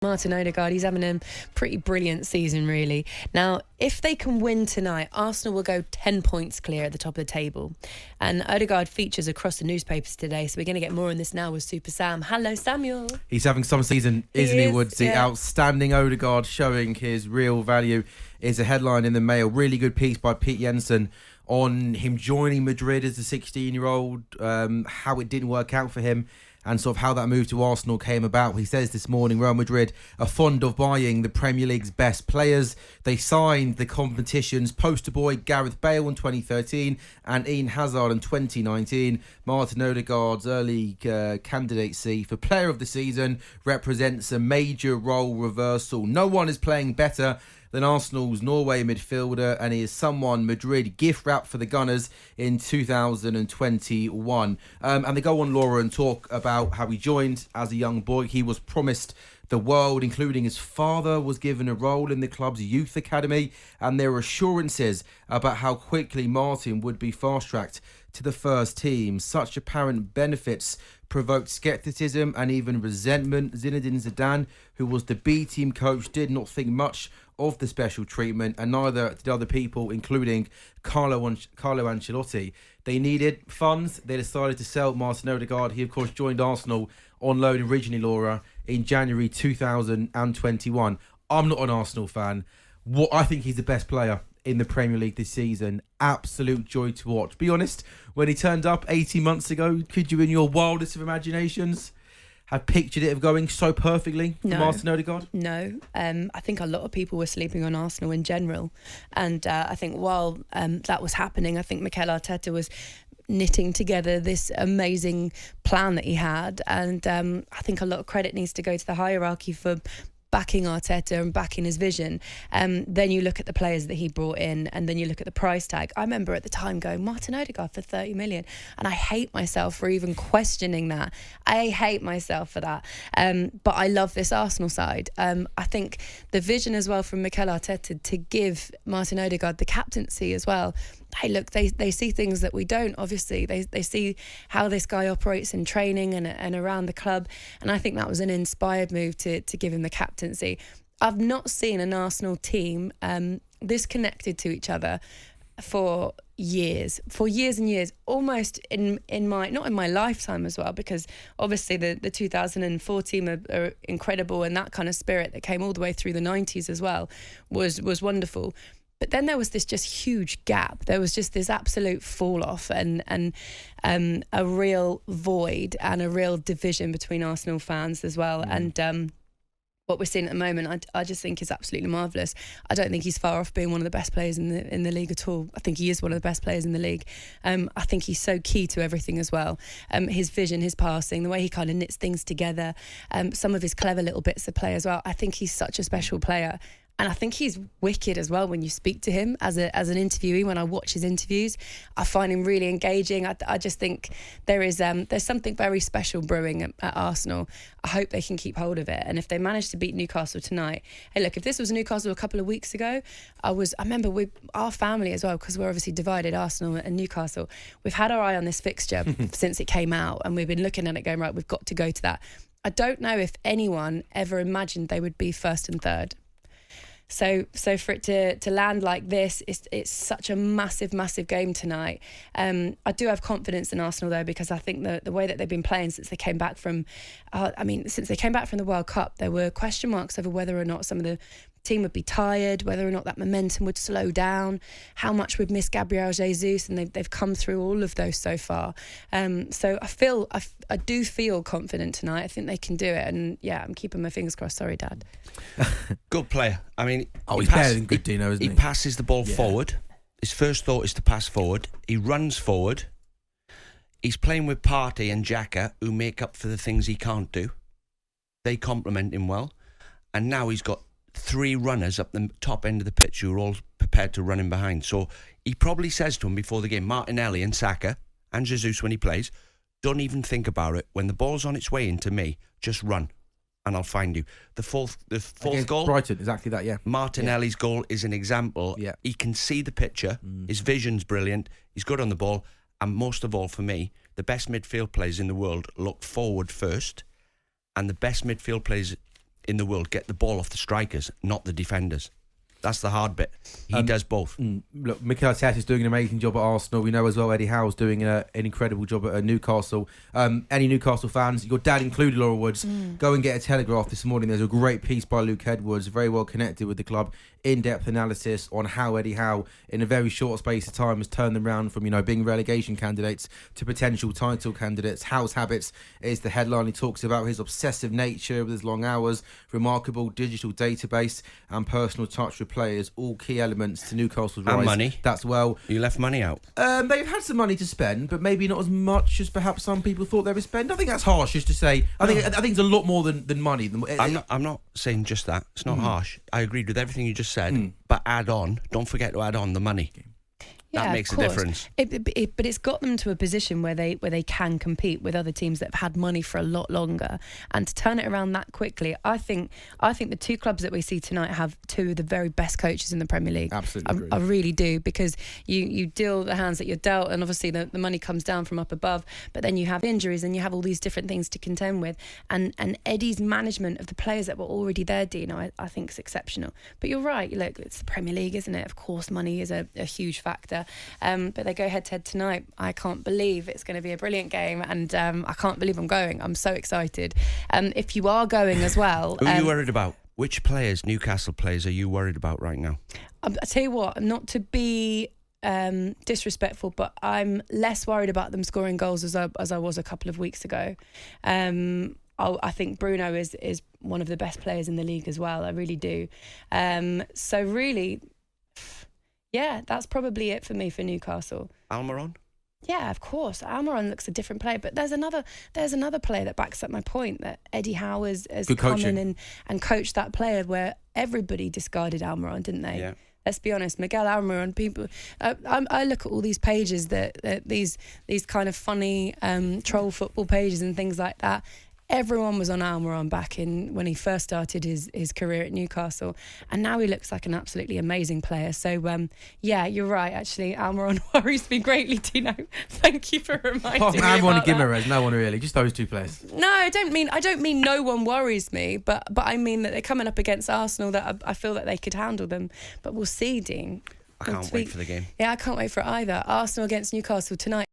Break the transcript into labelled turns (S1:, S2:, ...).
S1: Martin Odegaard, he's having a pretty brilliant season, really. Now, if they can win tonight, Arsenal will go 10 points clear at the top of the table. And Odegaard features across the newspapers today, so we're going to get more on this now with Super Sam. Hello, Samuel.
S2: He's having some season, isn't he, Woodsy?
S1: Yeah.
S2: Outstanding Odegaard, showing his real value, is a headline in the Mail. Really good piece by Pete Jensen on him joining Madrid as a 16-year-old, how it didn't work out for him, and sort of how that move to Arsenal came about. He says this morning Real Madrid are fond of buying the Premier League's best players. They signed the competition's poster boy Gareth Bale in 2013 and Eden Hazard in 2019. Martin Odegaard's early candidacy for Player of the Season represents a major role reversal. No one is playing better than Arsenal's Norway midfielder, and he is someone Madrid gift wrapped for the Gunners in 2021. And they go on, Laura, and talk about how he joined as a young boy. He was promised the world, including his father was given a role in the club's youth academy, and there were assurances about how quickly Martin would be fast-tracked to the first team. Such apparent benefits provoked scepticism and even resentment. Zinedine Zidane, who was the B team coach, did not think much of the special treatment, and neither did other people, including Carlo Ancelotti. They needed funds. They decided to sell Martin Odegaard. He, of course, joined Arsenal on loan originally, Laura, in January 2021. I'm not an Arsenal fan. I think he's the best player in the Premier League this season. Absolute joy to watch. Be honest, when he turned up 18 months ago, could you, in your wildest of imaginations, have pictured it of going so perfectly for Martin Odegaard?
S1: No. I think a lot of people were sleeping on Arsenal in general. And I think while that was happening, I think Mikel Arteta was knitting together this amazing plan that he had. And I think a lot of credit needs to go to the hierarchy for backing Arteta and backing his vision. Then you look at the players that he brought in, and then you look at the price tag. I remember at the time going, Martin Odegaard for 30 million, and I hate myself for even questioning that. I hate myself for that. But I love this Arsenal side. I think the vision as well from Mikel Arteta to give Martin Odegaard the captaincy as well. Hey, look, they see things that we don't, obviously. They see how this guy operates in training and around the club. And I think that was an inspired move to give him the captaincy. I've not seen an Arsenal team this connected to each other for years and years, almost in my, not in my lifetime as well, because obviously the 2004 team are incredible, and that kind of spirit that came all the way through the 90s as well was wonderful. But then there was this just huge gap. There was just this absolute fall off and a real void and a real division between Arsenal fans as well. And what we're seeing at the moment, I just think is absolutely marvellous. I don't think he's far off being one of the best players in the league at all. I think he is one of the best players in the league. I think he's so key to everything as well. His vision, his passing, the way he kind of knits things together, some of his clever little bits of play as well. I think he's such a special player. And I think he's wicked as well when you speak to him as an interviewee. When I watch his interviews, I find him really engaging. I just think there's something very special brewing at Arsenal. I hope they can keep hold of it. And if they manage to beat Newcastle tonight, hey, look, if this was Newcastle a couple of weeks ago, I remember with our family as well, because we're obviously divided, Arsenal and Newcastle. We've had our eye on this fixture since it came out, and we've been looking at it going, right, we've got to go to that. I don't know if anyone ever imagined they would be first and third. So for it to land like this, it's such a massive, massive game tonight. I do have confidence in Arsenal though, because I think the way that they've been playing since they came back from, the World Cup, there were question marks over whether or not some of the team would be tired, whether or not that momentum would slow down, how much we'd miss Gabriel Jesus, and they've come through all of those so far. So I do feel confident tonight. I think they can do it, and yeah, I'm keeping my fingers crossed. Sorry, Dad.
S3: Good player. I mean,
S2: he's better than good, Dino, isn't he?
S3: He passes the ball forward. His first thought is to pass forward. He runs forward. He's playing with Partey and Xhaka, who make up for the things he can't do. They complement him well, and now he's got 3 runners up the top end of the pitch who are all prepared to run him behind. So he probably says to him before the game, Martinelli and Saka and Jesus when he plays, don't even think about it. When the ball's on its way into me, just run and I'll find you. The fourth goal,
S2: Brighton, exactly that, yeah.
S3: Martinelli's goal is an example.
S2: Yeah.
S3: He can see the picture. His vision's brilliant. He's good on the ball. And most of all for me, the best midfield players in the world look forward first, and the best midfield players in the world get the ball off the strikers, not the defenders. That's the hard bit. He does both.
S2: Look, Mikel Arteta's doing an amazing job at Arsenal. We know as well Eddie Howe's doing an incredible job at Newcastle. Any Newcastle fans, your dad included, Laura Woods, go and get a Telegraph this morning. There's a great piece by Luke Edwards, very well connected with the club, in-depth analysis on how Eddie Howe, in a very short space of time, has turned them around from being relegation candidates to potential title candidates. Howe's habits is the headline. He talks about his obsessive nature with his long hours, remarkable digital database, and personal touch with players, all key elements to Newcastle's rise.
S3: And money.
S2: That's well.
S3: You left money out.
S2: They've had some money to spend, but maybe not as much as perhaps some people thought they would spend. I think that's harsh just to say. I think it's a lot more than money.
S3: I'm not saying just that. It's not harsh. I agreed with everything you just said, but don't forget to add on the money.
S1: Yeah,
S3: that makes a difference.
S1: But it's got them to a position where they can compete with other teams that have had money for a lot longer, and to turn it around that quickly. I think the two clubs that we see tonight have two of the very best coaches in the Premier League.
S2: Absolutely,
S1: I really do, because you deal the hands that you're dealt, and obviously the money comes down from up above. But then you have injuries, and you have all these different things to contend with. And Eddie's management of the players that were already there, Dino, I think is exceptional. But you're right. Look, it's the Premier League, isn't it? Of course, money is a huge factor. But they go head-to-head tonight. I can't believe it's going to be a brilliant game, and I can't believe I'm going. I'm so excited. If you are going as well...
S3: Who are you worried about? Which players, Newcastle players, are you worried about right now?
S1: I tell you what, not to be disrespectful, but I'm less worried about them scoring goals as I was a couple of weeks ago. I think Bruno is one of the best players in the league as well. I really do. So really... yeah, that's probably it for me for Newcastle.
S3: Almiron?
S1: Yeah, of course. Almiron looks a different player, but there's another player that backs up my point, that Eddie Howe has come in and coached that player where everybody discarded Almiron, didn't they?
S3: Yeah.
S1: Let's be honest, Miguel Almiron, people. I look at all these pages that these kind of funny troll football pages and things like that. Everyone was on Almiron back in when he first started his career at Newcastle, and now he looks like an absolutely amazing player. So yeah, you're right. Actually, Almiron worries me greatly, Tino. Thank you for reminding me about
S2: Almiron and
S1: that.
S2: Guimaraes, no one really, just those two players.
S1: No, I don't mean no one worries me, but I mean that they're coming up against Arsenal, that I feel that they could handle them. But we'll see, Dean.
S3: I can't wait for the game.
S1: Yeah, I can't wait for it either. Arsenal against Newcastle tonight.